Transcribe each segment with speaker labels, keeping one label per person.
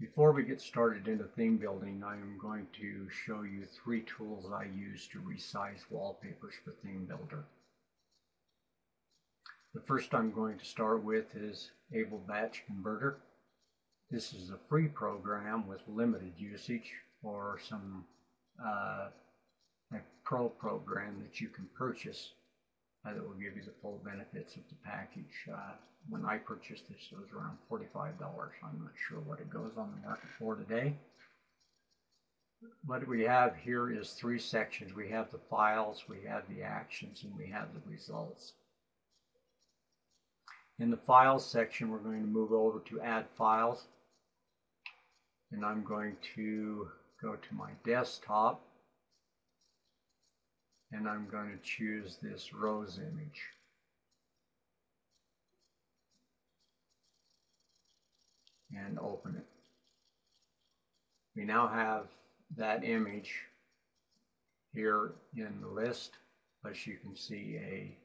Speaker 1: Before we get started into theme building, I am going to show you 3 tools I use to resize wallpapers for Theme Builder. The first I'm going to start with is Able Batch Converter. This is a free program with limited usage, or some a pro program that you can purchase that will give you the full benefits of the package. When I purchased this, it was around $45. I'm not sure what it goes on the market for today. What we have here is 3 sections. We have the files, we have the actions, and we have the results. In the files section, we're going to move over to Add Files, and I'm going to go to my desktop, and I'm going to choose this rose image. And open it. We now have that image here in the list, but you can see a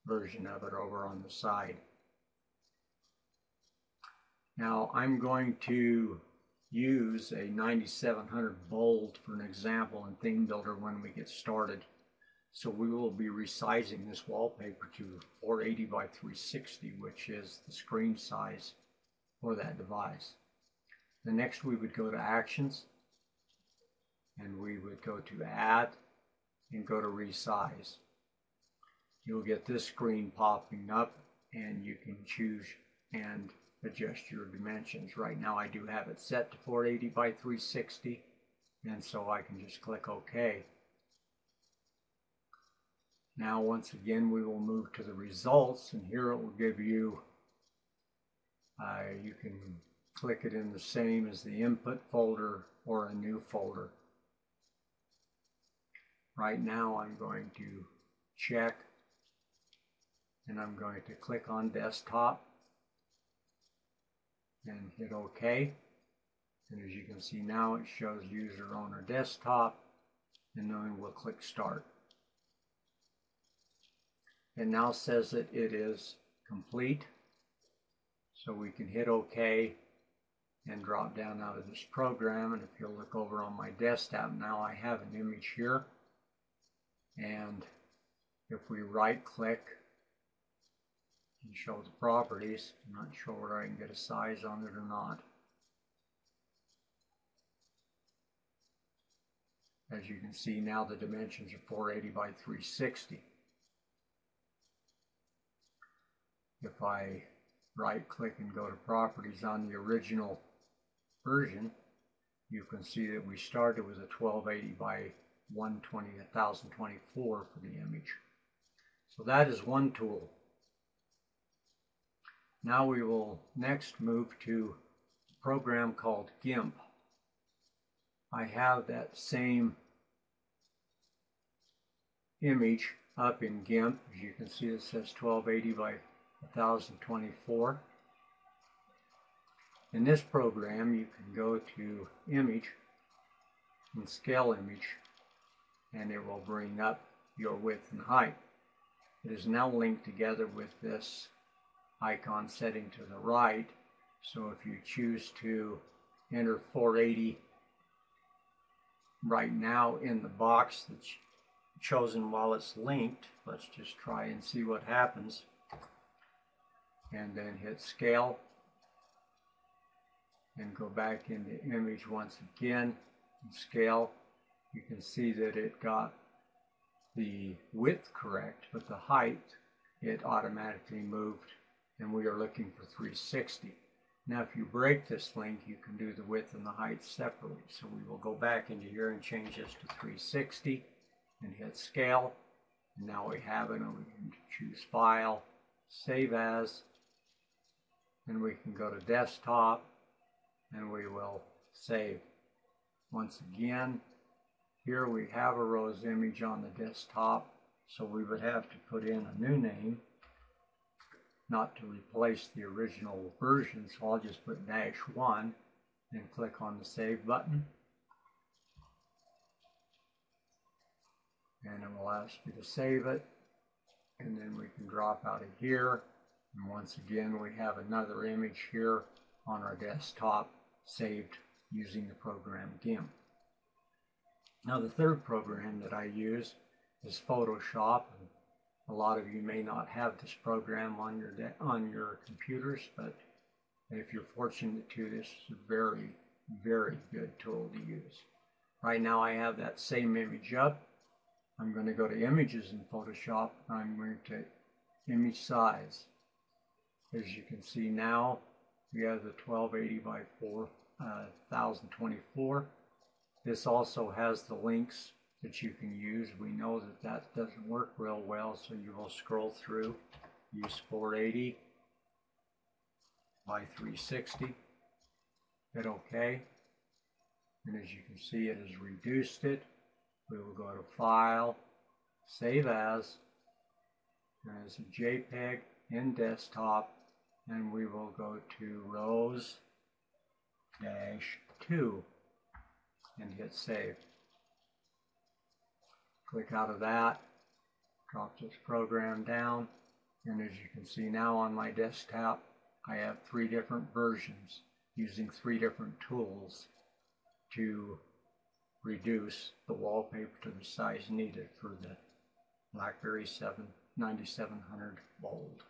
Speaker 1: version of it over on the side. Now I'm going to use a 9700 bold for an example in Theme Builder when we get started. So we will be resizing this wallpaper to 480 by 360, which is the screen size for that device. The next we would go to Actions, and we would go to Add and go to Resize. You'll get this screen popping up, and you can choose and adjust your dimensions. Right now I do have it set to 480 by 360, and so I can just click OK. Now once again we will move to the results, and here it will give you you can click it in the same as the input folder or a new folder. Right now I'm going to check, and I'm going to click on desktop and hit OK. And as you can see now, it shows user owner desktop, and then we'll click start. It now says that it is complete. So we can hit OK and drop down out of this program. And if you'll look over on my desktop, now I have an image here. And if we right click and show the properties, I'm not sure whether I can get a size on it or not. As you can see now, the dimensions are 480 by 360. If I right click and go to properties on the original version, you can see that we started with a 1280 by 1024 for the image. So that is one tool. Now we will next move to a program called Gimp. I have that same image up in Gimp. As you can see, it says 1280 by 1024. In this program, you can go to Image and Scale Image, and it will bring up your width and height. It is now linked together with this icon setting to the right. So if you choose to enter 480 right now in the box that's chosen while it's linked, let's just try and see what happens. And then hit Scale and go back into Image once again and Scale. You can see that it got the width correct, but the height it automatically moved, and we are looking for 360. Now if you break this link, you can do the width and the height separately. So we will go back into here and change this to 360 and hit Scale. And now we have it, and we can choose File, Save As, and we can go to Desktop, and we will save. Once again, here we have a rose image on the desktop, so we would have to put in a new name, not to replace the original version, so I'll just put -1 and click on the Save button. And it will ask you to save it, and then we can drop out of here. And once again, we have another image here on our desktop, saved using the program Gimp. Now the third program that I use is Photoshop. A lot of you may not have this program on your computers, but if you're fortunate to, this is a very, very good tool to use. Right now I have that same image up. I'm going to go to Images in Photoshop. I'm going to Image Size. As you can see now, we have the 1280 by 1024. This also has the links that you can use. We know that that doesn't work real well, so you will scroll through. Use 480 by 360. Hit OK. And as you can see, it has reduced it. We will go to File, Save As, and as a JPEG in Desktop, and we will go to Rose-2 and hit Save. Click out of that, drop this program down, and as you can see now on my desktop, I have 3 different versions using 3 different tools to reduce the wallpaper to the size needed for the BlackBerry 9700 Bold.